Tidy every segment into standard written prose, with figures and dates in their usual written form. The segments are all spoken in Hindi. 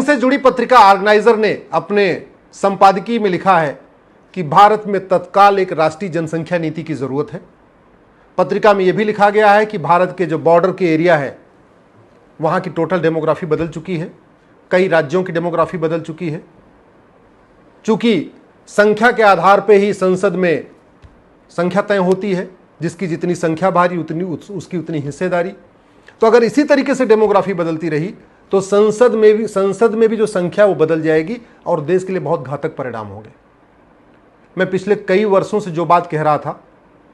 से जुड़ी पत्रिका ऑर्गेनाइजर ने अपने संपादकीय में लिखा है कि भारत में तत्काल एक राष्ट्रीय जनसंख्या नीति की जरूरत है। पत्रिका में यह भी लिखा गया है कि भारत के जो बॉर्डर के एरिया है वहां की टोटल डेमोग्राफी बदल चुकी है, कई राज्यों की डेमोग्राफी बदल चुकी है। चूंकि संख्या के आधार पर ही संसद में संख्या तय होती है, जिसकी जितनी संख्या भारी उसकी उतनी हिस्सेदारी। तो अगर इसी तरीके से डेमोग्राफी बदलती रही तो संसद में भी जो संख्या वो बदल जाएगी और देश के लिए बहुत घातक परिणाम होंगे। मैं पिछले कई वर्षों से जो बात कह रहा था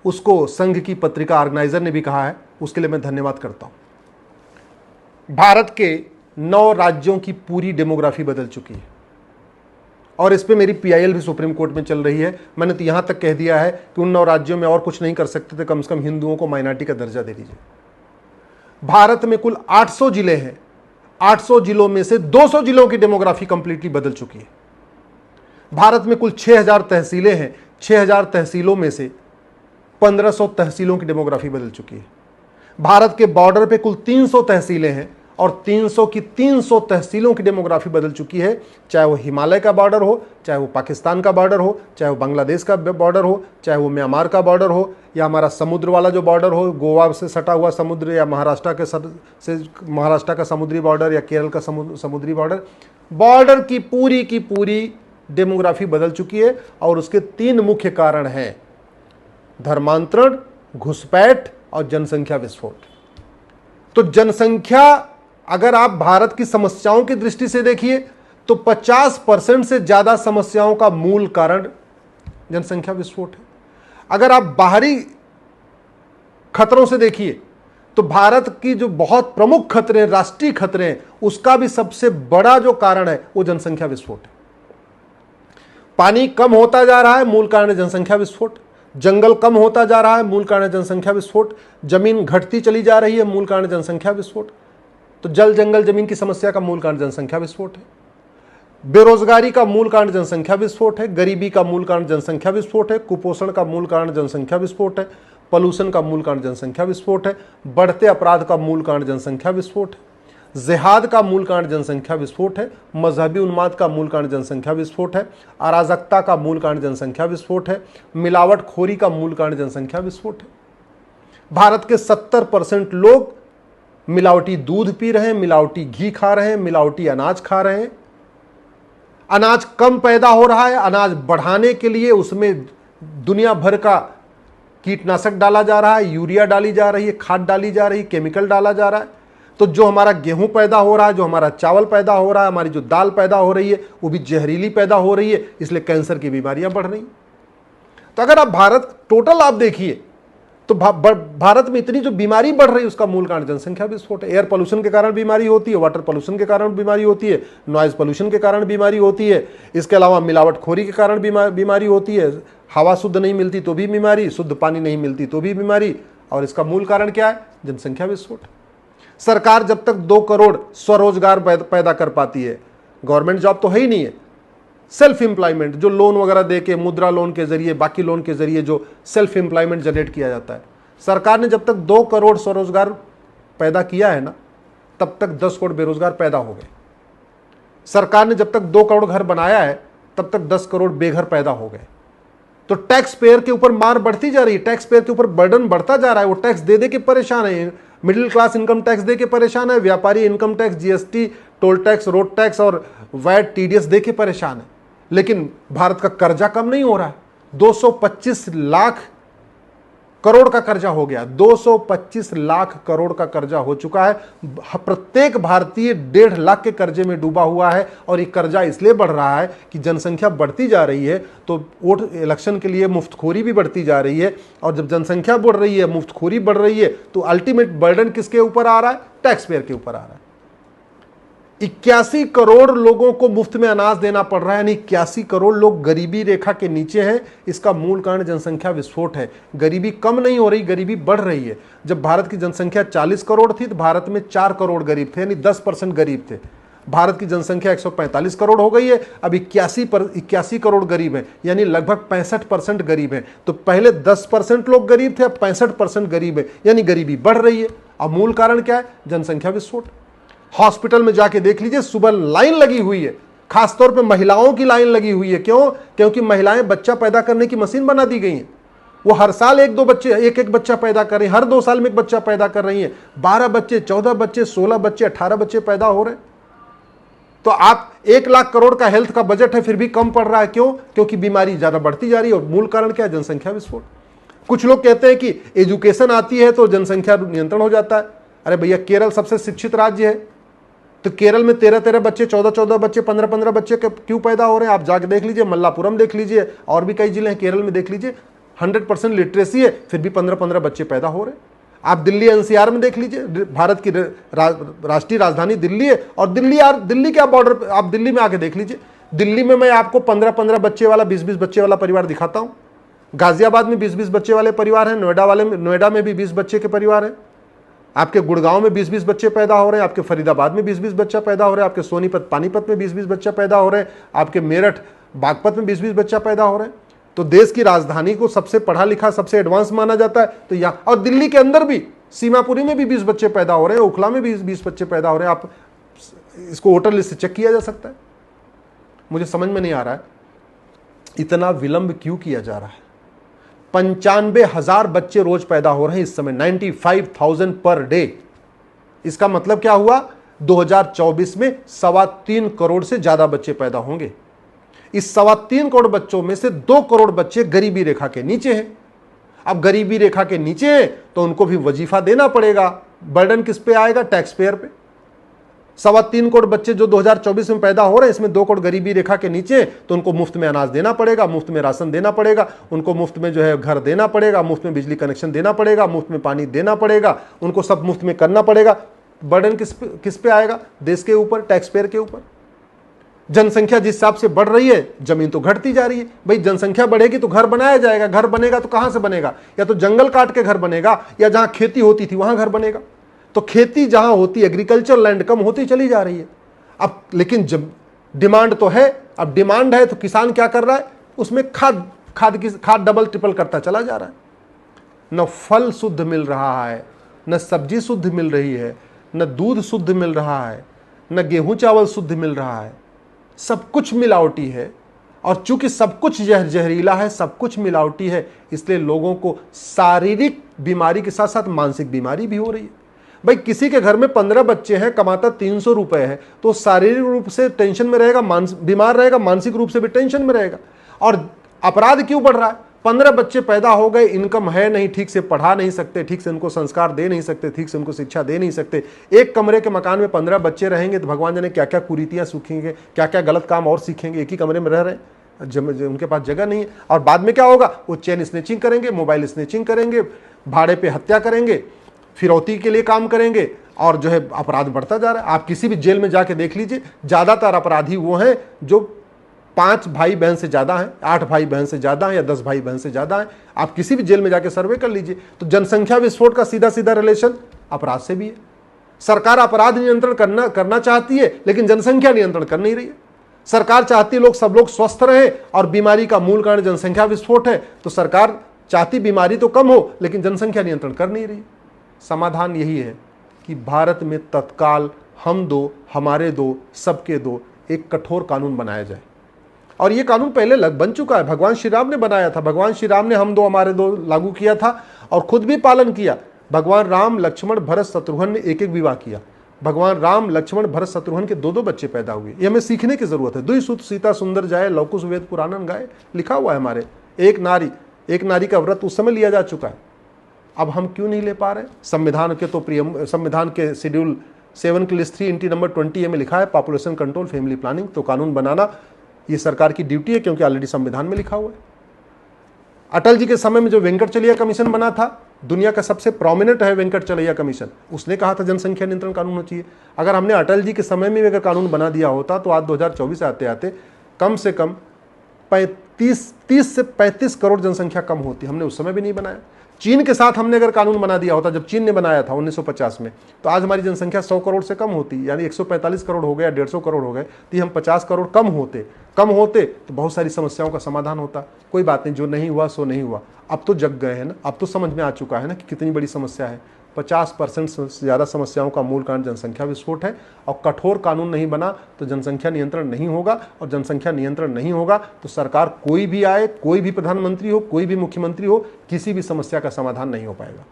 उसको संघ की पत्रिका ऑर्गेनाइजर ने भी कहा है, उसके लिए मैं धन्यवाद करता हूं। भारत के 9 राज्यों की पूरी डेमोग्राफी बदल चुकी है और इस पे मेरी पीआईएल भी सुप्रीम कोर्ट में चल रही है। मैंने तो यहां तक कह दिया है कि उन 9 राज्यों में और कुछ नहीं कर सकते थे, कम से कम हिंदुओं को माइनॉरिटी का दर्जा दे दीजिए। भारत में कुल 800 जिले हैं, 800 जिलों में से 200 जिलों की डेमोग्राफी कंप्लीटली बदल चुकी है। भारत में कुल 6000 तहसीलें हैं, 6000 तहसीलों में से 1500 तहसीलों की डेमोग्राफी बदल चुकी है। भारत के बॉर्डर पे कुल 300 तहसीलें हैं और 300 की 300 तहसीलों की डेमोग्राफी बदल चुकी है। चाहे वो हिमालय का बॉर्डर हो, चाहे वो पाकिस्तान का बॉर्डर हो, चाहे वो बांग्लादेश का बॉर्डर हो, चाहे वो म्यांमार का बॉर्डर हो, या हमारा समुद्र वाला जो बॉर्डर हो, गोवा से सटा हुआ समुद्र, या महाराष्ट्र का समुद्री बॉर्डर, या केरल का समुद्री बॉर्डर की पूरी डेमोग्राफी बदल चुकी है। और उसके 3 मुख्य कारण हैं: धर्मांतरण, घुसपैठ और जनसंख्या विस्फोट। तो जनसंख्या, अगर आप भारत की समस्याओं की दृष्टि से देखिए तो 50% से ज्यादा समस्याओं का मूल कारण जनसंख्या विस्फोट है। अगर आप बाहरी खतरों से देखिए तो भारत की जो बहुत प्रमुख खतरे, राष्ट्रीय खतरे हैं, उसका भी सबसे बड़ा जो कारण है वो जनसंख्या विस्फोट है। पानी कम होता जा रहा है, मूल कारण है जनसंख्या विस्फोट। जंगल कम होता जा रहा है, मूल कारण है जनसंख्या विस्फोट। जमीन घटती चली जा रही है, मूल कारण जनसंख्या विस्फोट। तो जल जंगल जमीन की समस्या का मूल कारण जनसंख्या विस्फोट है। बेरोजगारी का मूल कारण जनसंख्या विस्फोट है। गरीबी का मूल कारण जनसंख्या विस्फोट है। कुपोषण का मूल कारण जनसंख्या विस्फोट है। पॉल्यूशन का मूल कारण जनसंख्या विस्फोट है। बढ़ते अपराध का मूल कारण जनसंख्या विस्फोट है। जिहाद का मूल कारण जनसंख्या विस्फोट है। मजहबी उन्माद का मूल कारण जनसंख्या विस्फोट है। अराजकता का मूल कारण जनसंख्या विस्फोट है। मिलावटखोरी का मूल कारण जनसंख्या विस्फोट है। भारत के 70% लोग मिलावटी दूध पी रहे हैं, मिलावटी घी खा रहे हैं, मिलावटी अनाज खा रहे हैं। अनाज कम पैदा हो रहा है, अनाज बढ़ाने के लिए उसमें दुनिया भर का कीटनाशक डाला जा रहा है, यूरिया डाली जा रही है, खाद डाली जा रही है, केमिकल डाला जा रहा है। तो जो हमारा गेहूं पैदा हो रहा है, जो हमारा चावल पैदा हो रहा है, हमारी जो दाल पैदा हो रही है, वो भी जहरीली पैदा हो रही है, इसलिए कैंसर की बीमारियां बढ़ रही। तो अगर आप भारत टोटल आप देखिए तो भारत में इतनी जो बीमारी बढ़ रही है उसका मूल कारण जनसंख्या विस्फोट है। एयर पोल्यूशन के कारण बीमारी होती है, वाटर पोल्यूशन के कारण बीमारी होती है, नॉइज पोल्यूशन के कारण बीमारी होती है, इसके अलावा मिलावटखोरी के कारण बीमारी होती है। हवा शुद्ध नहीं मिलती तो भी बीमारी, शुद्ध पानी नहीं मिलती तो भी बीमारी। और इसका मूल कारण क्या है? जनसंख्या विस्फोट। सरकार जब तक 2 करोड़ स्वरोजगार पैदा कर पाती है, गवर्नमेंट जॉब तो है ही नहीं है, सेल्फ एम्प्लॉयमेंट जो लोन वगैरह देके, मुद्रा लोन के जरिए, बाकी लोन के जरिए जो सेल्फ एम्प्लॉयमेंट जनरेट किया जाता है, सरकार ने जब तक 2 करोड़ स्वरोजगार पैदा किया है ना, तब तक 10 करोड़ बेरोजगार पैदा हो गए। सरकार ने जब तक 2 करोड़ घर बनाया है तब तक 10 करोड़ बेघर पैदा हो गए। तो टैक्स पेयर के ऊपर मार बढ़ती जा रही है, टैक्स पेयर के ऊपर बर्डन बढ़ता जा रहा है। वो टैक्स दे दे के परेशान है, मिडिल क्लास इनकम टैक्स दे के परेशान है, व्यापारी income tax, GST, toll tax, road tax और वैट, टीडीएस दे के परेशान है। लेकिन भारत का कर्जा कम नहीं हो रहा है। 225 लाख करोड़ का कर्जा हो गया, 225 लाख करोड़ का कर्जा हो चुका है। प्रत्येक भारतीय 1.5 लाख के कर्जे में डूबा हुआ है। और ये कर्जा इसलिए बढ़ रहा है कि जनसंख्या बढ़ती जा रही है, तो वोट इलेक्शन के लिए मुफ्तखोरी भी बढ़ती जा रही है। और जब जनसंख्या बढ़ रही है, मुफ्तखोरी बढ़ रही है, तो अल्टीमेट बर्डन किसके ऊपर आ रहा है? टैक्स पेयर के ऊपर आ रहा है। 81 करोड़ लोगों को मुफ्त में अनाज देना पड़ रहा है, यानी 81 करोड़ लोग गरीबी रेखा के नीचे हैं। इसका मूल कारण जनसंख्या विस्फोट है। गरीबी कम नहीं हो रही, गरीबी बढ़ रही है। जब भारत की जनसंख्या 40 करोड़ थी तो भारत में 4 करोड़ गरीब थे, यानी 10% गरीब थे। भारत की जनसंख्या 145 करोड़ हो गई है, अब 81 करोड़ गरीब हैं, यानी लगभग 65% गरीब हैं। तो पहले 10% लोग गरीब थे, अब 65% गरीब है, यानी गरीबी बढ़ रही है। अब मूल कारण क्या है? जनसंख्या विस्फोट। हॉस्पिटल में जाके देख लीजिए, सुबह लाइन लगी हुई है, खासतौर पे महिलाओं की लाइन लगी हुई है। क्यों? क्योंकि महिलाएं बच्चा पैदा करने की मशीन बना दी गई हैं। वो हर साल एक एक बच्चा पैदा कर रही है, हर 2 साल में एक बच्चा पैदा कर रही है। 12 बच्चे, 14 बच्चे, 16 बच्चे, 18 बच्चे पैदा हो रहे हैं। तो आप 1 लाख करोड़ का हेल्थ का बजट है, फिर भी कम पड़ रहा है। क्यों? क्योंकि बीमारी ज्यादा बढ़ती जा रही है। और मूल कारण क्या है? जनसंख्या विस्फोट। कुछ लोग कहते हैं कि एजुकेशन आती है तो जनसंख्या नियंत्रण हो जाता है। अरे भैया, केरल सबसे शिक्षित राज्य है, तो केरल में 13-13 बच्चे, 14-14 बच्चे, 15-15 बच्चे क्यों पैदा हो रहे हैं? आप जाके देख लीजिए, मल्लापुरम देख लीजिए, और भी कई जिले हैं केरल में, देख लीजिए। 100% लिटरेसी है, फिर भी 15-15 बच्चे पैदा हो रहे हैं। आप दिल्ली एनसीआर में देख लीजिए, भारत की राष्ट्रीय राजधानी दिल्ली है, और दिल्ली के बॉर्डर, आप दिल्ली में आके देख लीजिए। दिल्ली में मैं आपको 15-15 बच्चे वाला, 20-20 बच्चे वाला परिवार दिखाता हूं। गाजियाबाद में 20-20 बच्चे वाले परिवार हैं, नोएडा में भी 20 बच्चे के परिवार हैं। आपके गुड़गांव में 20-20 बच्चे पैदा हो रहे हैं, आपके फरीदाबाद में 20-20 बच्चा पैदा हो रहा है, आपके सोनीपत पानीपत में 20-20 बच्चा पैदा हो रहे हैं, आपके मेरठ बागपत में 20-20 बच्चा पैदा हो रहे हैं। तो देश की राजधानी को सबसे पढ़ा लिखा, सबसे एडवांस माना जाता है। तो यहाँ, और दिल्ली के अंदर भी, सीमापुरी में भी 20 बच्चे पैदा हो रहे हैं, ओखला में भी 20 बच्चे पैदा हो रहे हैं। आप इसको वोटर लिस्ट से चेक किया जा सकता है। मुझे समझ में नहीं आ रहा है इतना विलंब क्यों किया जा रहा है। 95,000 बच्चे रोज पैदा हो रहे हैं इस समय, 95,000 पर डे। इसका मतलब क्या हुआ? 2024 में 3.25 करोड़ से ज्यादा बच्चे पैदा होंगे। इस 3.25 करोड़ बच्चों में से 2 करोड़ बच्चे गरीबी रेखा के नीचे हैं। अब गरीबी रेखा के नीचे हैं तो उनको भी वजीफा देना पड़ेगा। बर्डन किस पे आएगा? टैक्स पेयर पे। 3.25 करोड़ बच्चे जो 2024 में पैदा हो रहे हैं, इसमें 2 करोड़ गरीबी रेखा के नीचे, तो उनको मुफ्त में अनाज देना पड़ेगा, मुफ्त में राशन देना पड़ेगा, उनको मुफ्त में जो है घर देना पड़ेगा, मुफ्त में बिजली कनेक्शन देना पड़ेगा, मुफ्त में पानी देना पड़ेगा, उनको सब मुफ्त में करना पड़ेगा। बर्डन किस पे आएगा? देश के ऊपर, टैक्स पेयर के ऊपर। जनसंख्या जिस हिसाब से बढ़ रही है, जमीन तो घटती जा रही है। भाई जनसंख्या बढ़ेगी तो घर बनाया जाएगा, घर बनेगा तो कहां से बनेगा? या तो जंगल काट के घर बनेगा, या जहां खेती होती थी वहां घर बनेगा। तो खेती जहां होती, एग्रीकल्चर लैंड कम होती चली जा रही है। अब लेकिन जब डिमांड तो है, अब डिमांड है तो किसान क्या कर रहा है? उसमें खाद डबल ट्रिपल करता चला जा रहा है। न फल शुद्ध मिल रहा है, न सब्जी शुद्ध मिल रही है, न दूध शुद्ध मिल रहा है, न गेहूं चावल शुद्ध मिल रहा है। सब कुछ मिलावटी है। और चूंकि सब कुछ जहरीला है, सब कुछ मिलावटी है, इसलिए लोगों को शारीरिक बीमारी के साथ साथ मानसिक बीमारी भी हो रही है। भाई किसी के घर में 15 बच्चे हैं, कमाता 300 रुपए है, तो शारीरिक रूप से टेंशन में रहेगा, बीमार रहेगा, मानसिक रूप से भी टेंशन में रहेगा। और अपराध क्यों बढ़ रहा है? 15 बच्चे पैदा हो गए, इनकम है नहीं, ठीक से पढ़ा नहीं सकते, ठीक से उनको संस्कार दे नहीं सकते, ठीक से उनको शिक्षा दे नहीं सकते। एक कमरे के मकान में 15 बच्चे रहेंगे तो भगवान जाने क्या क्या कुरीतियां सीखेंगे, क्या क्या गलत काम और सीखेंगे। एक ही कमरे में रह रहे हैं, उनके पास जगह नहीं है। और बाद में क्या होगा? वो चेन स्नेचिंग करेंगे, मोबाइल स्नेचिंग करेंगे, भाड़े पे हत्या करेंगे, फिरौती के लिए काम करेंगे, और जो है अपराध बढ़ता जा रहा है। आप किसी भी जेल में जाके देख लीजिए, ज्यादातर अपराधी वो हैं जो 5 भाई बहन से ज्यादा हैं, 8 भाई बहन से ज्यादा हैं, या 10 भाई बहन से ज्यादा हैं। आप किसी भी जेल में जाके सर्वे कर लीजिए। तो जनसंख्या विस्फोट का सीधा सीधा रिलेशन अपराध से भी है। सरकार अपराध नियंत्रण करना चाहती है, लेकिन जनसंख्या नियंत्रण कर नहीं रही है। सरकार चाहती है सब लोग स्वस्थ रहे, और बीमारी का मूल कारण जनसंख्या विस्फोट है। तो सरकार चाहती बीमारी तो कम हो, लेकिन जनसंख्या नियंत्रण कर नहीं रही। समाधान यही है कि भारत में तत्काल हम दो, हमारे दो, सबके दो, एक कठोर कानून बनाया जाए। और ये कानून पहले बन चुका है, भगवान श्री राम ने बनाया था। भगवान श्री राम ने हम दो हमारे दो लागू किया था, और खुद भी पालन किया। भगवान राम, लक्ष्मण, भरत, शत्रुघ्न ने एक विवाह किया। भगवान राम, लक्ष्मण, भरत, शत्रुघ्न के 2 बच्चे पैदा हुए। ये हमें सीखने की जरूरत है। दुई सुत सीता सुंदर जाए, लवकुश वेद पुराणन गाए, लिखा हुआ है हमारे। एक नारी का व्रत उस समय लिया जा चुका है। अब हम क्यों नहीं ले पा रहे? संविधान के शेड्यूल 7 के लिस्ट 3 नंबर 20 में लिखा है पॉपुलेशन कंट्रोल, फैमिली प्लानिंग। तो कानून बनाना ये सरकार की ड्यूटी है, क्योंकि ऑलरेडी संविधान में लिखा हुआ है। अटल जी के समय में जो वेंकटचलैया कमीशन बना था, दुनिया का सबसे प्रोमिनेंट है वेंकटचलैया कमीशन, उसने कहा था जनसंख्या नियंत्रण कानून होना चाहिए। अगर हमने अटल जी के समय में अगर कानून बना दिया होता तो आज 2024 आते आते कम से कम 30 से 35 करोड़ जनसंख्या कम होती। हमने उस समय भी नहीं बनाया। चीन के साथ हमने अगर कानून बना दिया होता, जब चीन ने बनाया था 1950 में, तो आज हमारी जनसंख्या 100 करोड़ से कम होती, यानी 145 करोड़ हो गया, 150 करोड़ हो गए। तो हम 50 करोड़ कम होते तो बहुत सारी समस्याओं का समाधान होता। कोई बात नहीं, जो नहीं हुआ सो नहीं हुआ। अब तो जग गए हैं ना, अब तो समझ में आ चुका है ना कि कितनी बड़ी समस्या है। 50% से ज़्यादा समस्याओं का मूल कारण जनसंख्या विस्फोट है, और कठोर कानून नहीं बना तो जनसंख्या नियंत्रण नहीं होगा, और जनसंख्या नियंत्रण नहीं होगा तो सरकार कोई भी आए, कोई भी प्रधानमंत्री हो, कोई भी मुख्यमंत्री हो, किसी भी समस्या का समाधान नहीं हो पाएगा।